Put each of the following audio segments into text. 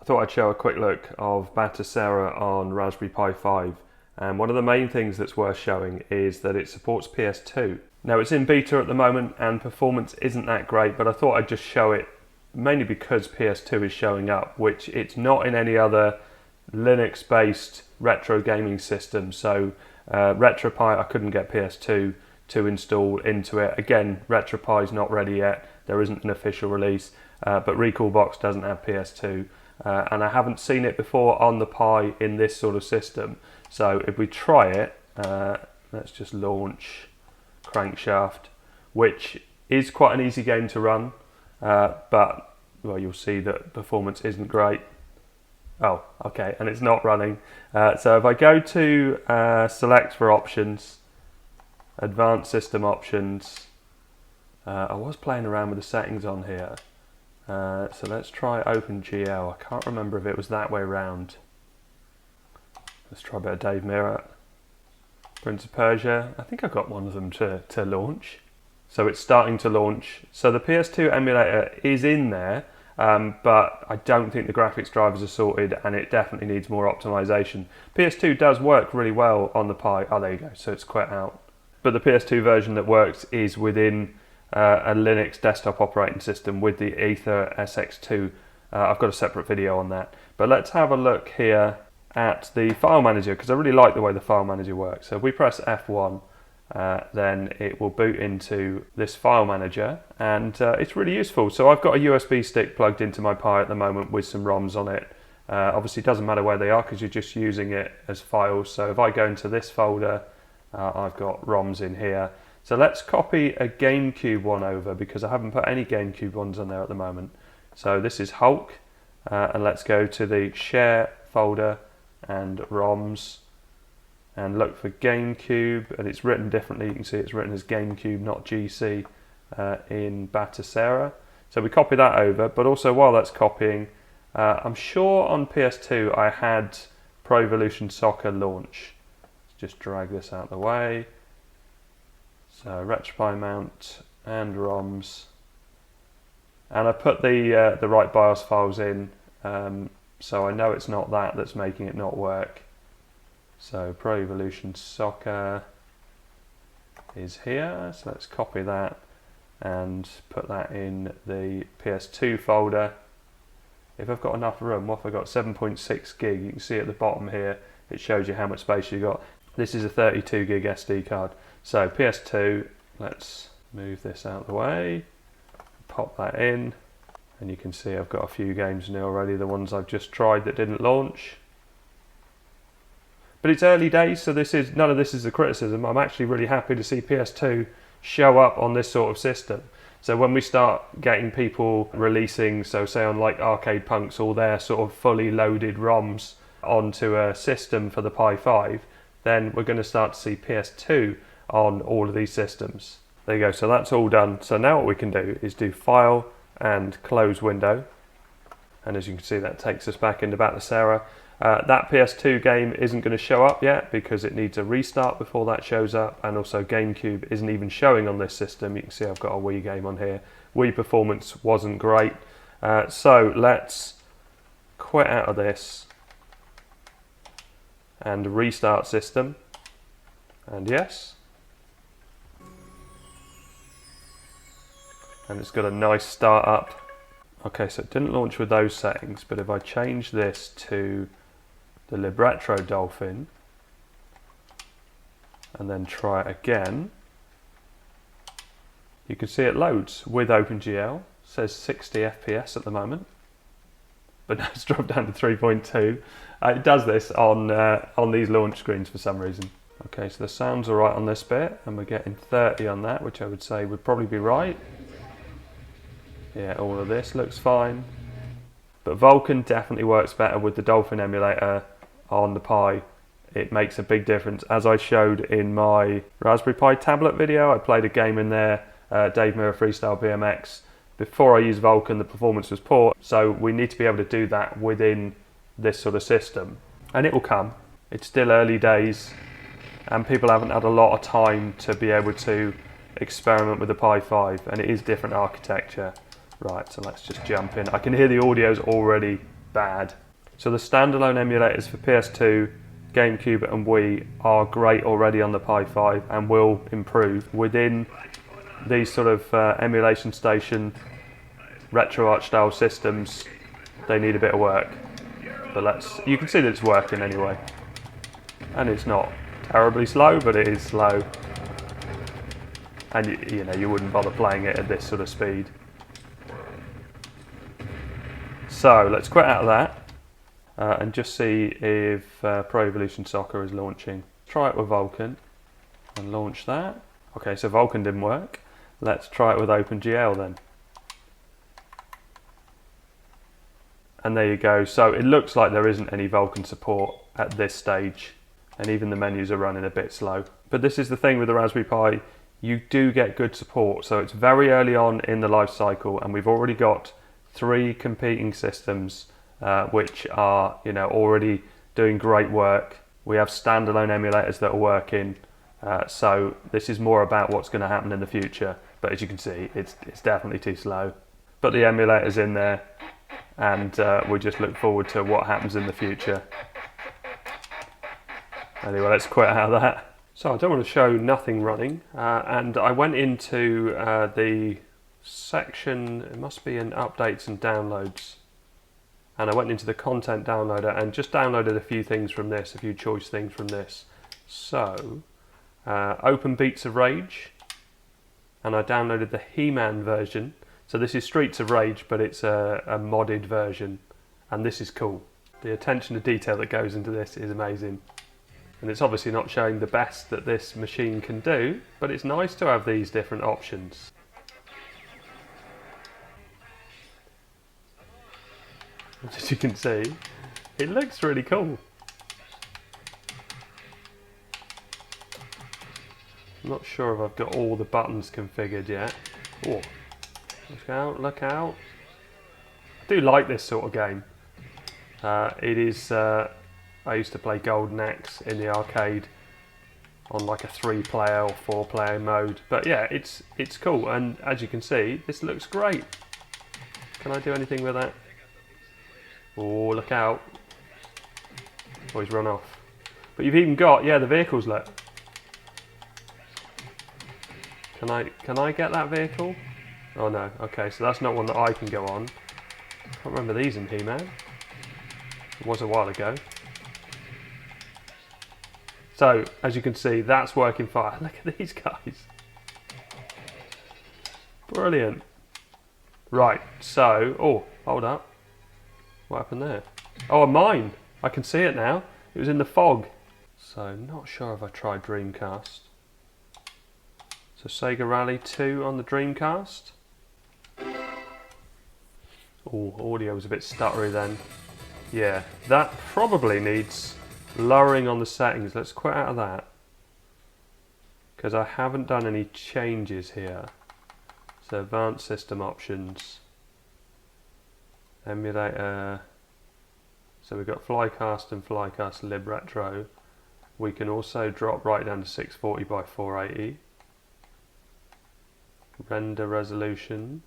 I thought I'd show a quick look of Batocera on Raspberry Pi 5, and one of the main things that's worth showing is that it supports PS2. Now it's in beta at the moment and performance isn't that great, but I thought I'd just show it mainly because PS2 is showing up, which it's not in any other Linux based retro gaming system. So Retropie, I couldn't get PS2 to install into it. Again, Retropie is not ready yet, there isn't an official release, but Recalbox doesn't have PS2. And I haven't seen it before on the Pi in this sort of system. So if we try it, let's just launch Crankshaft, which is quite an easy game to run, but well, you'll see that performance isn't great. Oh, okay, and it's not running. So if I go to select for options, advanced system options, I was playing around with the settings on here. So let's try OpenGL. I can't remember if it was that way around. Let's try a bit of Dave Mirra. Prince of Persia. I think I got one of them to launch. So it's starting to launch. So the PS2 emulator is in there, but I don't think the graphics drivers are sorted and it definitely needs more optimization. PS2 does work really well on the Pi. Oh, there you go. So it's quit out. But the PS2 version that works is within a Linux desktop operating system with the Aether SX2. I've got a separate video on that. But let's have a look here at the file manager, because I really like the way the file manager works. So if we press F1, then it will boot into this file manager, and it's really useful. So I've got a USB stick plugged into my Pi at the moment with some ROMs on it. Obviously it doesn't matter where they are because you're just using it as files. So if I go into this folder, I've got ROMs in here. So let's copy a Gamecube one over because I haven't put any Gamecube ones on there at the moment. So this is Hulk, and let's go to the share folder and ROMs and look for Gamecube, and it's written differently. You can see it's written as Gamecube, not GC, in Batocera. So we copy that over, but also while that's copying, I'm sure on PS2 I had Pro Evolution Soccer launch. Let's just drag this out of the way. So Retropie mount and ROMs, and I put the right BIOS files in, so I know it's not that that's making it not work. So Pro Evolution Soccer is here, so let's copy that and put that in the PS2 folder. If I've got enough room, what have I got? 7.6 gig. You can see at the bottom here it shows you how much space you got. This is a 32 gig SD card. So PS2, let's move this out of the way, pop that in, and you can see I've got a few games in here already, the ones I've just tried that didn't launch. But it's early days, so none of this is a criticism. I'm actually really happy to see PS2 show up on this sort of system. So when we start getting people releasing, so say on like Arcade Punks, all their sort of fully loaded ROMs onto a system for the Pi 5, then we're going to start to see PS2 on all of these systems. There you go, so that's all done. So now what we can do is do File and Close Window, and as you can see that takes us back into Batocera. That PS2 game isn't going to show up yet because it needs a restart before that shows up, and also Gamecube isn't even showing on this system. You can see I've got a Wii game on here. Wii performance wasn't great, so let's quit out of this and restart system, and yes. And it's got a nice start up. Okay, so it didn't launch with those settings, but if I change this to the Libretro Dolphin and then try it again, you can see it loads with OpenGL. It says 60 FPS at the moment, but now it's dropped down to 3.2. It does this on these launch screens for some reason. Okay, so the sound's all right on this bit, and we're getting 30 on that, which I would say would probably be right. Yeah, all of this looks fine. But Vulkan definitely works better with the Dolphin emulator on the Pi. It makes a big difference. As I showed in my Raspberry Pi tablet video, I played a game in there, Dave Mirra Freestyle BMX. Before I used Vulkan, the performance was poor. So we need to be able to do that within this sort of system. And it will come. It's still early days, and people haven't had a lot of time to be able to experiment with the Pi 5, and it is different architecture. Right, so let's just jump in. I can hear the audio's already bad. So the standalone emulators for PS2, Gamecube and Wii are great already on the Pi 5 and will improve. Within these sort of emulation station RetroArch style systems, they need a bit of work. But you can see that it's working anyway. And it's not terribly slow, but it is slow. And you know, you wouldn't bother playing it at this sort of speed. So let's quit out of that and just see if Pro Evolution Soccer is launching. Try it with Vulkan and launch that. Okay, so Vulkan didn't work. Let's try it with OpenGL then. And there you go. So it looks like there isn't any Vulkan support at this stage, and even the menus are running a bit slow. But this is the thing with the Raspberry Pi, you do get good support. So it's very early on in the life cycle, and we've already got 3 competing systems which are, you know, already doing great work. We have standalone emulators that are working. So this is more about what's going to happen in the future. But as you can see, it's definitely too slow. But the emulator's in there, and we just look forward to what happens in the future. Anyway, let's quit out of that. So I don't want to show nothing running, and I went into the section, it must be in updates and downloads, and I went into the content downloader and just downloaded a few things from this, a few choice things from this. So, Open Beats of Rage, and I downloaded the He-Man version. So this is Streets of Rage, but it's a modded version, and this is cool. The attention to detail that goes into this is amazing. And it's obviously not showing the best that this machine can do, but it's nice to have these different options. As you can see, it looks really cool. I'm not sure if I've got all the buttons configured yet. Oh, look out, look out. I do like this sort of game. It is, I used to play Golden Axe in the arcade on like a 3-player or 4-player mode. But yeah, it's cool, and as you can see, this looks great. Can I do anything with that? Oh, look out. Oh, he's run off. But you've even got, yeah, the vehicles, look. Can I get that vehicle? Oh no, okay, so that's not one that I can go on. I can't remember these in He-Man. It was a while ago. So, as you can see, that's working fine. Look at these guys. Brilliant. Right, so, oh, hold up. What happened there? Oh, a mine. I can see it now. It was in the fog. So, not sure if I tried Dreamcast. So, Sega Rally 2 on the Dreamcast. Oh, audio was a bit stuttery then. Yeah, that probably needs lowering on the settings. Let's quit out of that, because I haven't done any changes here. So advanced system options, emulator. So we've got Flycast and Flycast Lib Retro. We can also drop right down to 640 by 480. Render resolution,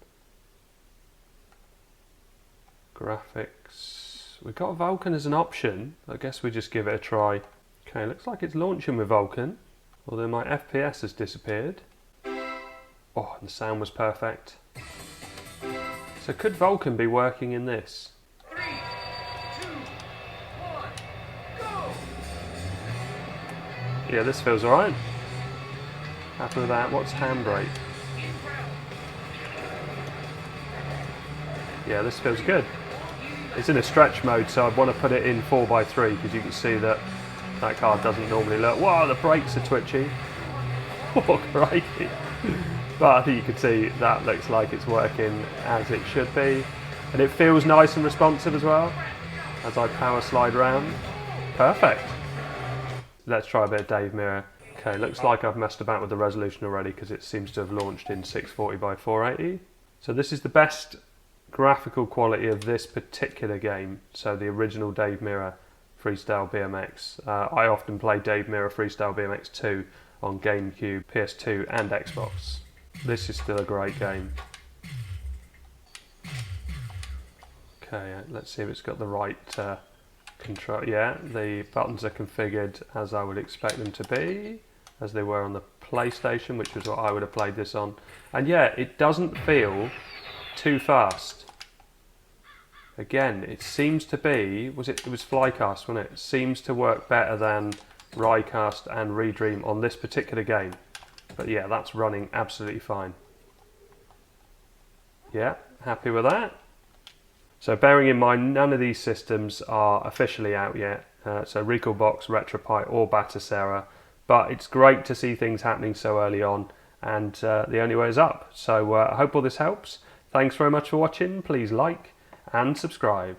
graphics. We've got Vulkan as an option. I guess we just give it a try. Okay, looks like it's launching with Vulkan, although my FPS has disappeared. Oh, and the sound was perfect. So could Vulkan be working in this? 3, 2, 1, go! Yeah, this feels alright. Happy with that. What's handbrake? Yeah, this feels good. It's in a stretch mode, so I'd want to put it in 4x3 because you can see that that car doesn't normally look. Wow, the brakes are twitchy. Oh, crikey. But I think you can see that looks like it's working as it should be. And it feels nice and responsive as well as I power slide around. Perfect. Let's try a bit of Dave Mirror. Okay, looks like I've messed about with the resolution already because it seems to have launched in 640 by 480. So this is the best graphical quality of this particular game. So the original Dave Mirror Freestyle BMX. I often play Dave Mirror Freestyle BMX 2 on GameCube, PS2 and Xbox. This is still a great game. Okay, let's see if it's got the right control. Yeah, the buttons are configured as I would expect them to be, as they were on the PlayStation, which was what I would have played this on. And yeah, it doesn't feel too fast. Again, it seems to be, it was Flycast, wasn't it? It seems to work better than Rycast and Redream on this particular game. But yeah, that's running absolutely fine. Yeah, happy with that. So bearing in mind, none of these systems are officially out yet. So Recalbox, Retropie or Batocera. But it's great to see things happening so early on. And the only way is up. So I hope all this helps. Thanks very much for watching. Please like and subscribe.